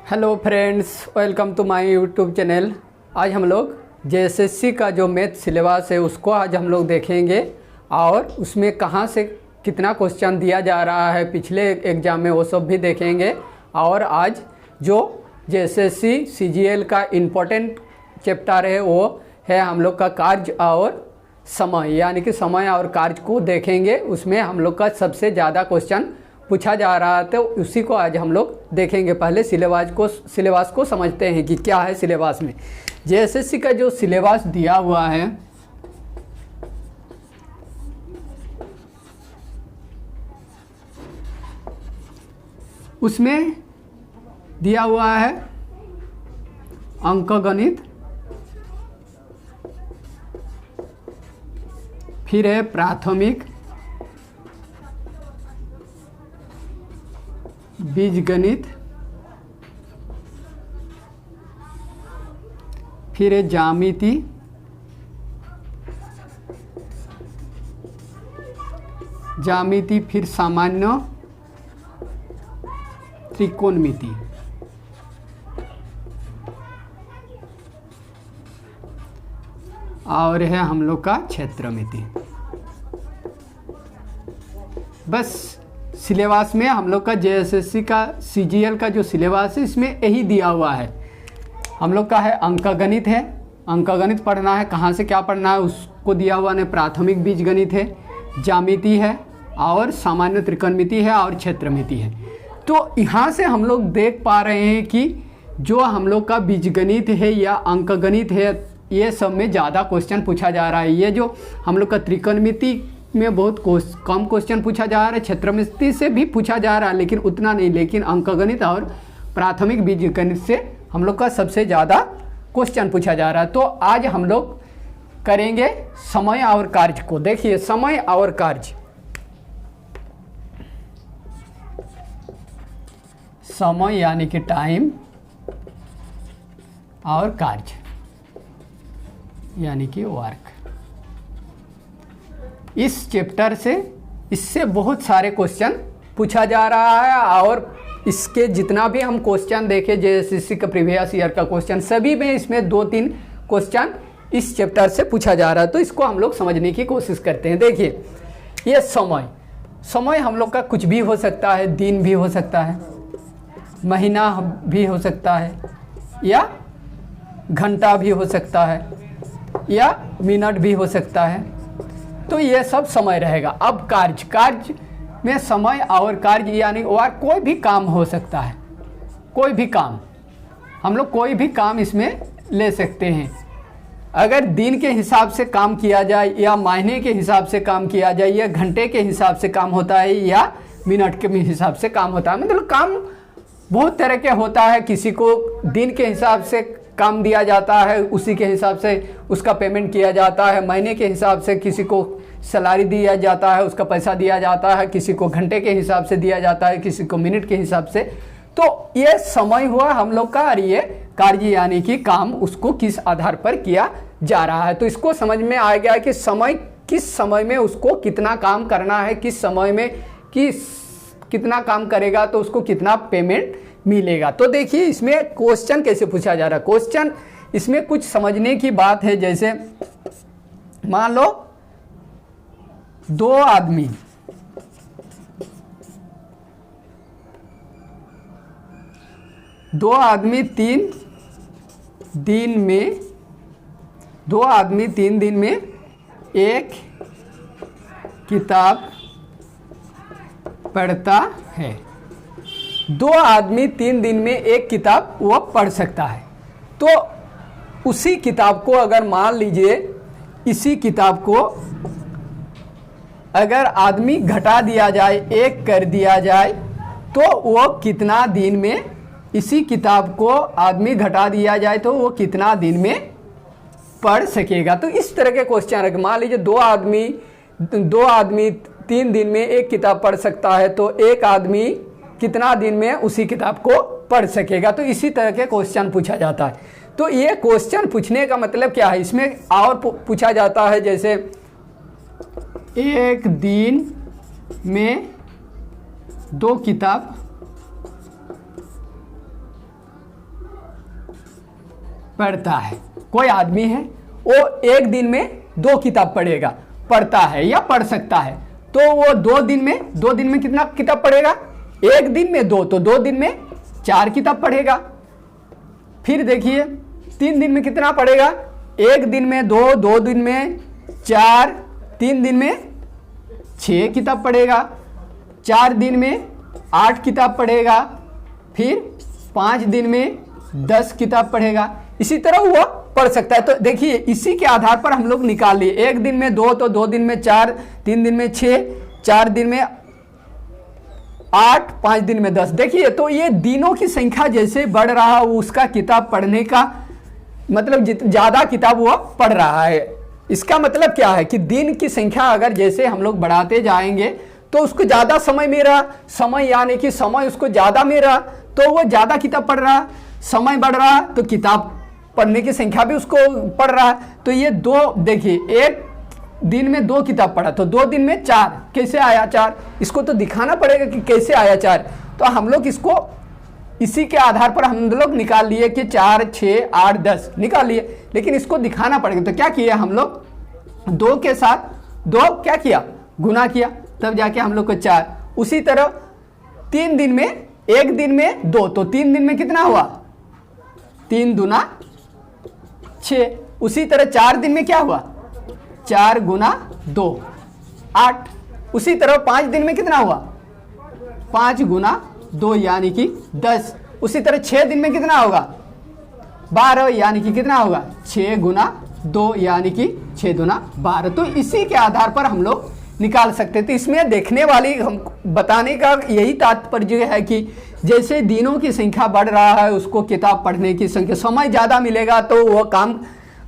Hello friends, welcome to my YouTube channel. आज हम लोग जेएसएससी का जो मैथ सिलेबस है उसको आज हम लोग देखेंगे और उसमें कहाँ से कितना क्वेश्चन दिया जा रहा है पिछले एग्ज़ाम में वो सब भी देखेंगे। और आज जो जेएसएससी सीजीएल का इम्पोर्टेंट चैप्टर है वो है हम लोग का कार्य और समय, यानी कि समय और कार्य को देखेंगे। उसमें हम लोग का सबसे ज़्यादा क्वेश्चन पूछा जा रहा है, तो उसी को आज हम लोग देखेंगे। पहले सिलेबस को समझते हैं कि क्या है सिलेबस में। जेएसएससी का जो सिलेबस दिया हुआ है उसमें दिया हुआ है अंकगणित, फिर है प्राथमिक, बीजगणित, फिर है ज्यामिति, फिर सामान्य, त्रिकोणमिति। और है हम लोग का क्षेत्रमिति। बस सिलेबस में हम लोग का जेएसएससी का सीजीएल का जो सिलेबस है इसमें यही दिया हुआ है। हम लोग का है अंकगणित है, अंकगणित पढ़ना है, कहाँ से क्या पढ़ना है उसको दिया हुआ है। प्राथमिक बीजगणित है, ज्यामिति है और सामान्य त्रिकोणमिति है और क्षेत्रमिति है। तो यहाँ से हम लोग देख पा रहे हैं कि जो हम लोग का बीजगणित है या अंकगणित है ये सब में ज़्यादा क्वेश्चन पूछा जा रहा है। ये जो हम लोग का त्रिकोणमिति में बहुत कम क्वेश्चन पूछा जा रहा है, क्षेत्रमिति से भी पूछा जा रहा है लेकिन उतना नहीं। लेकिन अंकगणित और प्राथमिक बीजगणित से हम लोग का सबसे ज़्यादा क्वेश्चन पूछा जा रहा है। तो आज हम लोग करेंगे समय और कार्य को। देखिए, समय और कार्य, समय यानी कि टाइम और कार्य यानी कि वर्क। इस चैप्टर से इससे बहुत सारे क्वेश्चन पूछा जा रहा है और इसके जितना भी हम क्वेश्चन देखे जेएसएससी का प्रीवियस ईयर का क्वेश्चन, सभी में इसमें 2-3 क्वेश्चन इस चैप्टर से पूछा जा रहा है। तो इसको हम लोग समझने की कोशिश करते हैं। देखिए, ये समय हम लोग का कुछ भी हो सकता है, दिन भी हो सकता है, महीना भी हो सकता है, या घंटा भी हो सकता है, या मिनट भी हो सकता है। तो ये सब समय रहेगा। अब कार्य में समय और कार्य यानी और कोई भी काम हो सकता है, कोई भी काम, हम लोग कोई भी काम इसमें ले सकते हैं। अगर दिन के हिसाब से काम किया जाए या महीने के हिसाब से काम किया जाए या घंटे के हिसाब से काम होता है या मिनट के हिसाब से काम होता है, मतलब काम बहुत तरह के होता है। किसी को दिन के हिसाब से काम दिया जाता है, उसी के हिसाब से उसका पेमेंट किया जाता है। महीने के हिसाब से किसी को सैलरी दिया जाता है, उसका पैसा दिया जाता है। किसी को घंटे के हिसाब से दिया जाता है, किसी को मिनट के हिसाब से। तो ये समय हुआ हम लोग का, और ये कार्य यानी कि काम उसको किस आधार पर किया जा रहा है। तो इसको समझ में आ गया कि समय, किस समय में उसको कितना काम करना है, किस समय में कितना काम करेगा तो उसको कितना पेमेंट मिलेगा। तो देखिए इसमें क्वेश्चन कैसे पूछा जा रहा है। क्वेश्चन इसमें कुछ समझने की बात है। जैसे मान लो दो आदमी तीन दिन में एक किताब पढ़ता है। 2 आदमी 3 दिन में एक किताब वो पढ़ सकता है। तो उसी किताब को अगर मान लीजिए, इसी किताब को अगर आदमी घटा दिया जाए, एक कर दिया जाए, तो वो कितना दिन में, इसी किताब को आदमी घटा दिया जाए तो वो कितना दिन में पढ़ सकेगा। तो इस तरह के क्वेश्चन रखें। मान लीजिए दो आदमी 3 दिन में एक किताब पढ़ सकता है, तो एक आदमी कितना दिन में उसी किताब को पढ़ सकेगा। तो इसी तरह के क्वेश्चन पूछा जाता है। तो ये क्वेश्चन पूछने का मतलब क्या है, इसमें और पूछा जाता है जैसे एक दिन में 2 किताब पढ़ता है, कोई आदमी है वो एक दिन में 2 किताब पढ़ता है या पढ़ सकता है, तो वो 2 दिन में कितना किताब पढ़ेगा? एक दिन में 2, तो 2 दिन में 4 किताब पढ़ेगा। फिर देखिए 3 दिन में कितना पढ़ेगा? एक दिन में 2, 2 दिन में 4, 3 दिन में 6 किताब पढ़ेगा, 4 दिन में 8 किताब पढ़ेगा, फिर 5 दिन में 10 किताब पढ़ेगा। इसी तरह वो पढ़ सकता है। तो देखिए इसी के आधार पर हम लोग निकाल लिए, एक दिन में 2, तो 2 दिन में 4, 3 दिन में 6, 4 दिन में 8, 5 दिन में 10। देखिए तो ये दिनों की संख्या जैसे बढ़ रहा है उसका किताब पढ़ने का मतलब ज़्यादा किताब वो पढ़ रहा है। इसका मतलब क्या है कि दिन की संख्या अगर जैसे हम लोग बढ़ाते जाएंगे तो उसको ज़्यादा समय मिल रहा, समय यानी कि समय उसको ज़्यादा मिल रहा, तो वो ज़्यादा किताब पढ़ रहा, समय बढ़ रहा तो किताब पढ़ने की संख्या भी उसको पढ़ रहा है। तो ये 2, देखिए एक दिन में 2 किताब पढ़ा तो 2 दिन में 4, कैसे आया 4? इसको तो दिखाना पड़ेगा कि कैसे आया 4। तो हम लोग इसको इसी के आधार पर हम लोग निकाल लिए कि 4, 6, 8, 10 निकाल लिए, लेकिन इसको दिखाना पड़ेगा। तो क्या किया हम लोग? 2 के साथ 2 क्या किया? गुना किया, तब जाके हम लोग को 4। उसी तरह 3 दिन में, एक दिन में 2, तो 3 दिन में कितना हुआ? 3 दूना 6। उसी तरह 4 दिन में क्या हुआ? 4 गुना 2 8। उसी तरह 5 दिन में कितना हुआ? 5 गुना 2 यानी कि 10। उसी तरह 6 दिन में कितना होगा? 12 यानी कि कितना होगा? 6 गुना 2 यानी कि 6 दूना 12। तो इसी के आधार पर हम लोग निकाल सकते थे। इसमें देखने वाली हम बताने का यही तात्पर्य है कि जैसे दिनों की संख्या बढ़ रहा है उसको किताब पढ़ने की संख्या, समय ज़्यादा मिलेगा तो वह काम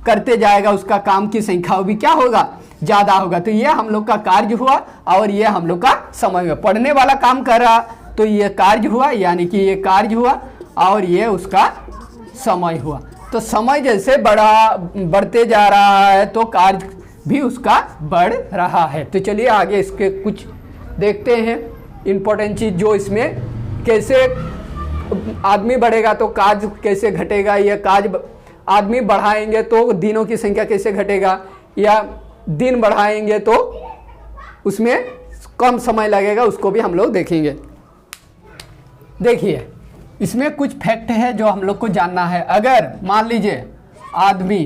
करते जाएगा, उसका काम की संख्या भी क्या होगा? ज़्यादा होगा। तो ये हम लोग का कार्य हुआ और ये हम लोग का समय हुआ। पढ़ने वाला काम कर रहा तो ये कार्य हुआ, यानी कि ये कार्य हुआ और ये उसका समय हुआ। तो समय जैसे बढ़ते जा रहा है तो कार्य भी उसका बढ़ रहा है। तो चलिए आगे इसके कुछ देखते हैं इम्पोर्टेंट चीज़, जो इसमें कैसे आदमी बढ़ेगा तो कार्य कैसे घटेगा, या कार्य आदमी बढ़ाएंगे तो दिनों की संख्या कैसे घटेगा, या दिन बढ़ाएंगे तो उसमें कम समय लगेगा, उसको भी हम लोग देखेंगे। देखिए इसमें कुछ फैक्ट है जो हम लोग को जानना है। अगर मान लीजिए आदमी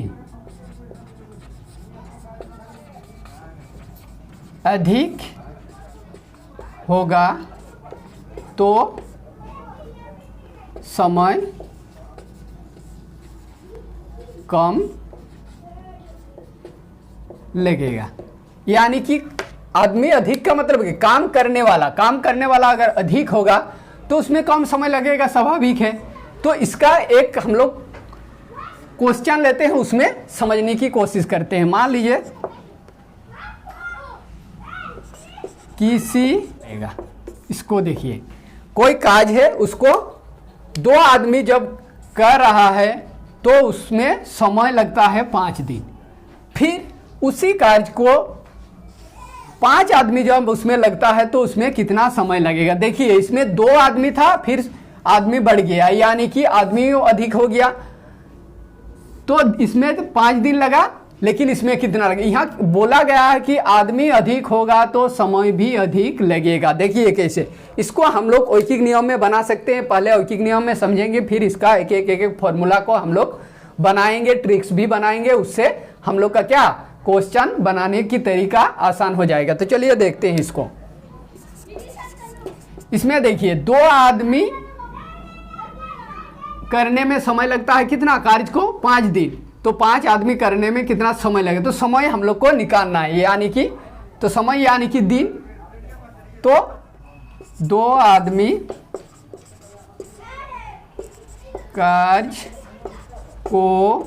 अधिक होगा तो समय कम लगेगा, यानी कि आदमी अधिक का मतलब काम करने वाला अगर अधिक होगा तो उसमें कम समय लगेगा, स्वाभाविक है। तो इसका एक हम लोग क्वेश्चन लेते हैं, उसमें समझने की कोशिश करते हैं। मान लीजिए इसको देखिए, कोई काज है उसको 2 आदमी जब कर रहा है तो उसमें समय लगता है 5 दिन। फिर उसी कार्य को 5 आदमी जब उसमें लगता है तो उसमें कितना समय लगेगा? देखिए इसमें 2 आदमी था, फिर आदमी बढ़ गया, यानी कि आदमी अधिक हो गया, तो इसमें तो 5 दिन लगा, लेकिन इसमें कितना लगे? यहाँ बोला गया है कि आदमी अधिक होगा तो समय भी अधिक लगेगा। देखिए कैसे इसको हम लोग औकिक नियम में बना सकते हैं। पहले औकिक नियम में समझेंगे, फिर इसका एक एक फॉर्मूला को हम लोग बनाएंगे, ट्रिक्स भी बनाएंगे, उससे हम लोग का क्या क्वेश्चन बनाने की तरीका आसान हो जाएगा। तो चलिए देखते हैं इसको। इसमें देखिए 2 आदमी करने में समय लगता है कितना? कार्य को 5 दिन, तो 5 आदमी करने में कितना समय लगेगा? तो समय हम लोग को निकालना है, यानी कि तो समय यानी कि दिन। तो 2 आदमी कार्य को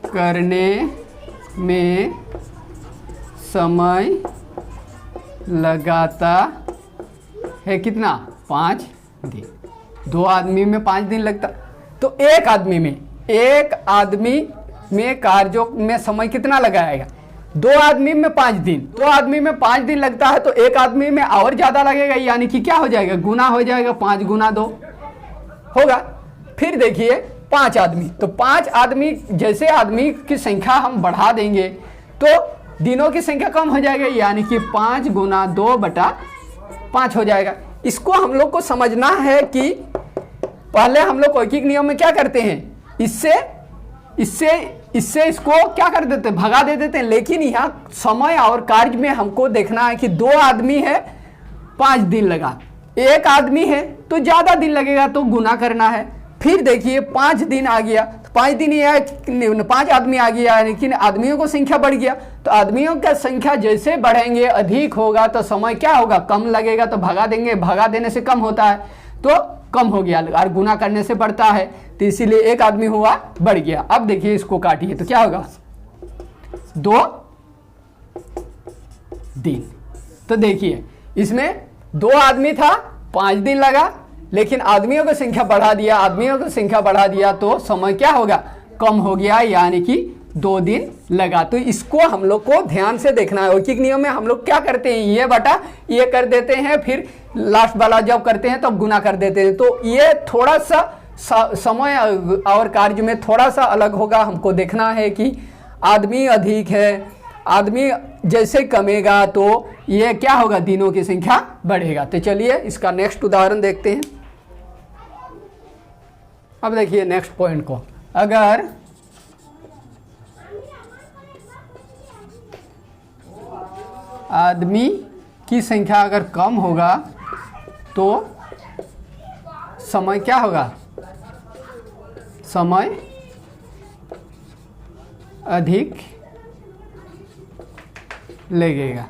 करने में समय लगाता है कितना? 5 दिन। 2 आदमी में 5 दिन लगता, तो एक आदमी में कार्यों में समय कितना लगाएगा? 2 आदमी में 5 दिन। 2 आदमी में 5 दिन लगता है तो एक आदमी में और ज़्यादा लगेगा, यानी कि क्या हो जाएगा? गुना हो जाएगा, 5 गुना 2 होगा। फिर देखिए 5 आदमी। तो 5 आदमी, जैसे आदमी की संख्या हम बढ़ा देंगे तो दिनों की संख्या कम हो जाएगा, यानी कि 5 गुना 2/5 हो जाएगा। इसको हम लोग को समझना है कि पहले हम लोग औकिक नियम में क्या करते हैं, इससे इसको क्या कर देते हैं, भगा दे देते हैं। लेकिन यहाँ समय और कार्य में हमको देखना है कि 2 आदमी है, 5 दिन लगा, 1 आदमी है तो ज़्यादा दिन लगेगा, तो गुना करना है। फिर देखिए 5 दिन आ गया, तो 5 दिन या 5 आदमी आ गया, लेकिन आदमियों को संख्या बढ़ गया। तो आदमियों का संख्या जैसे बढ़ेंगे, अधिक होगा, तो समय क्या होगा, कम लगेगा, तो भगा देंगे, भगा देने से कम होता है तो कम हो गया, और गुना करने से बढ़ता है, तो इसीलिए 1 आदमी हुआ, बढ़ गया। अब देखिए इसको काटिए तो क्या होगा, 2 दिन। तो देखिए इसमें 2 आदमी था, 5 दिन लगा, लेकिन आदमियों की संख्या बढ़ा दिया तो समय क्या होगा, कम हो गया, यानी कि 2 दिन लगा। तो इसको हम लोग को ध्यान से देखना है। औकिक नियम में हम लोग क्या करते हैं, ये बटा ये कर देते हैं, फिर लास्ट वाला जब करते हैं तब गुना कर देते हैं। तो ये थोड़ा सा समय और कार्य में थोड़ा सा अलग होगा। हमको देखना है कि आदमी अधिक है, आदमी जैसे कमेगा तो ये क्या होगा, दिनों की संख्या बढ़ेगा। तो चलिए इसका नेक्स्ट उदाहरण देखते हैं। अब देखिए नेक्स्ट पॉइंट को, अगर आदमी की संख्या अगर कम होगा तो समय क्या होगा, समय अधिक लगेगा।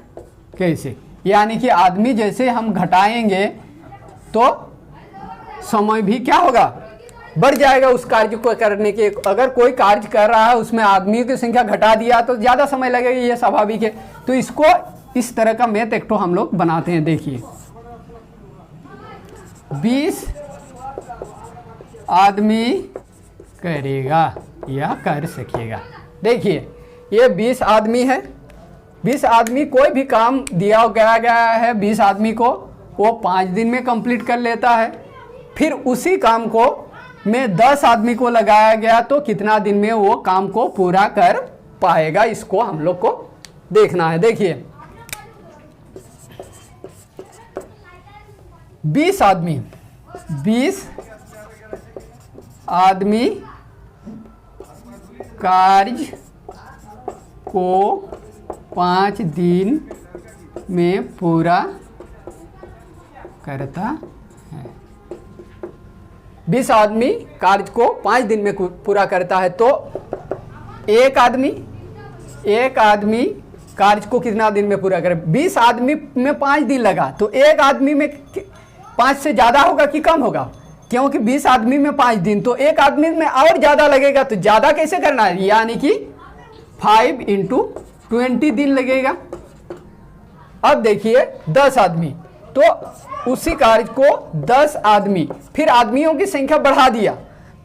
कैसे, यानी कि आदमी जैसे हम घटाएंगे तो समय भी क्या होगा, बढ़ जाएगा उस कार्य को करने के। अगर कोई कार्य कर रहा है उसमें आदमियों की संख्या घटा दिया तो ज़्यादा समय लगेगा, ये स्वाभाविक है। तो इसको इस तरह का मैथ एक तो हम लोग बनाते हैं। देखिए 20 आदमी करेगा या कर सकेगा। देखिए ये 20 आदमी है, 20 आदमी कोई भी काम दिया गया है 20 आदमी को, वो 5 दिन में कंप्लीट कर लेता है। फिर उसी काम को में 10 आदमी को लगाया गया तो कितना दिन में वो काम को पूरा कर पाएगा, इसको हम लोग को देखना है। देखिए 20 आदमी कार्य को 5 दिन में पूरा करता है। 20 आदमी कार्य को 5 दिन में पूरा करता है, तो एक आदमी कार्य को कितना दिन में पूरा करे। 20 आदमी में 5 दिन लगा, तो एक आदमी में 5 से ज़्यादा होगा कि कम होगा, क्योंकि 20 आदमी में 5 दिन, तो एक आदमी में और ज़्यादा लगेगा। तो ज़्यादा कैसे करना है, यानी कि 5 × 20 दिन लगेगा। अब देखिए 10 आदमी, तो उसी कार्य को 10 आदमी, फिर आदमियों की संख्या बढ़ा दिया,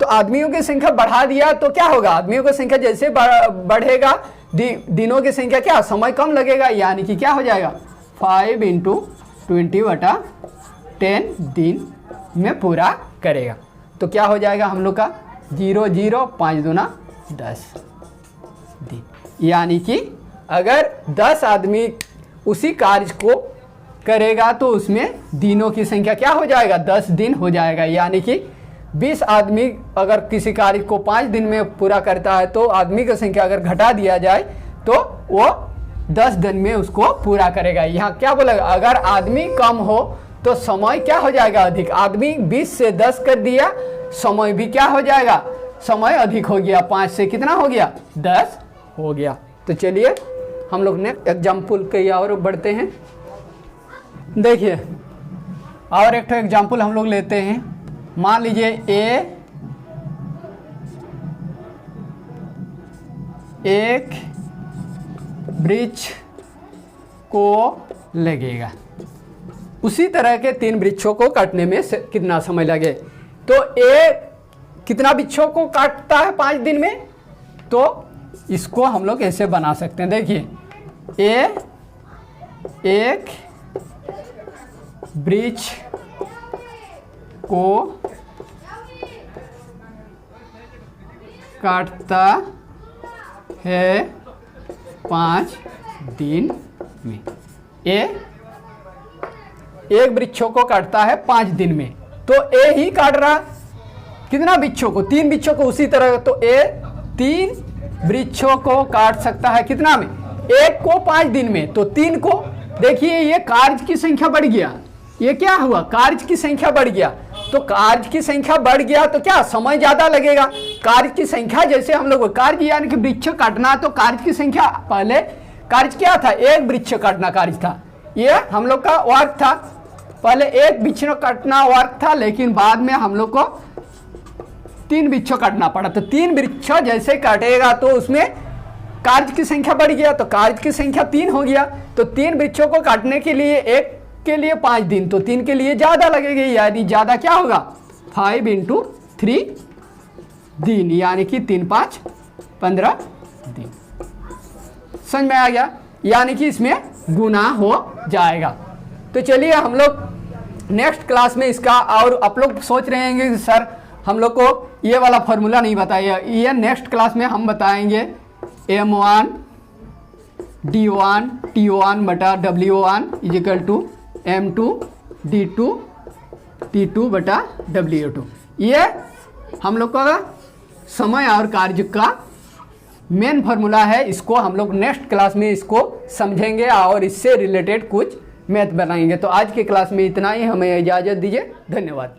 तो आदमियों की संख्या बढ़ा दिया तो क्या होगा, आदमियों की संख्या जैसे बढ़ेगा दिनों की संख्या क्या, समय कम लगेगा, यानी कि क्या हो जाएगा 5 × 20/10 दिन में पूरा करेगा। तो क्या हो जाएगा हम लोग का 0 0 5 दूना 10 दिन, यानी कि अगर 10 आदमी उसी कार्य को करेगा तो उसमें दिनों की संख्या क्या हो जाएगा, 10 दिन हो जाएगा। यानी कि 20 आदमी अगर किसी कार्य को 5 दिन में पूरा करता है तो आदमी की संख्या अगर घटा दिया जाए तो वो 10 दिन में उसको पूरा करेगा। यहाँ क्या बोलेगा, अगर आदमी कम हो तो समय क्या हो जाएगा, अधिक। आदमी 20 से 10 कर दिया, समय भी क्या हो जाएगा, समय अधिक हो गया, 5 से कितना हो गया, 10 हो गया। तो चलिए हम लोग ने एग्जाम्पल के और बढ़ते हैं। देखिए और एक एग्जाम्पल हम लोग लेते हैं। मान लीजिए एक वृक्ष को लगेगा, उसी तरह के 3 वृक्षों को काटने में कितना समय लगे। तो कितना वृक्षों को काटता है 5 दिन में, तो इसको हम लोग ऐसे बना सकते हैं। देखिए एक वृक्ष को काटता है 5 दिन में। ए एक वृक्षों को काटता है 5 दिन में, तो ए ही काट रहा कितना वृक्षों को, 3 वृक्षों को। उसी तरह तो ए 3 वृक्षों को काट सकता है कितना में, 1 को 5 दिन में, तो 3 को। देखिए ये कार्य की संख्या बढ़ गया, ये क्या हुआ, कार्य की संख्या बढ़ गया। तो कार्य की संख्या बढ़ गया तो क्या समय ज्यादा लगेगा। कार्य की संख्या जैसे हम लोग कार्य यानी कि वृक्ष काटना, तो कार्य की संख्या पहले कार्य क्या था, 1 वृक्ष काटना कार्य था, ये हम लोग का वर्क था। पहले 1 वृक्ष काटना वर्क था, लेकिन बाद में हम लोग को 3 वृक्ष काटना पड़ा। तो 3 वृक्ष जैसे काटेगा तो उसमें कार्य की संख्या बढ़ गया, तो कार्य की संख्या 3 हो गया। तो 3 वृक्षों को काटने के लिए 1 के लिए 5 दिन, तो 3 के लिए ज्यादा लगेगी, यानी ज्यादा क्या होगा 5 × 3 दिन, यानी कि 3 × 5 = 15 दिन। समझ में आ गया, यानी कि इसमें गुना हो जाएगा। तो चलिए हम लोग नेक्स्ट क्लास में इसका, और आप लोग सोच रहे हैं कि सर हम लोग को ये वाला फॉर्मूला नहीं बताया, ये नेक्स्ट क्लास में हम बताएंगे। M1 D1 T1 बटा W1 = M2 D2 T2 बटा W2। ये हम लोग का समय और कार्य का मेन फार्मूला है। इसको हम लोग नेक्स्ट क्लास में इसको समझेंगे और इससे रिलेटेड कुछ मैथ बनाएंगे। तो आज के क्लास में इतना ही, हमें इजाज़त दीजिए, धन्यवाद।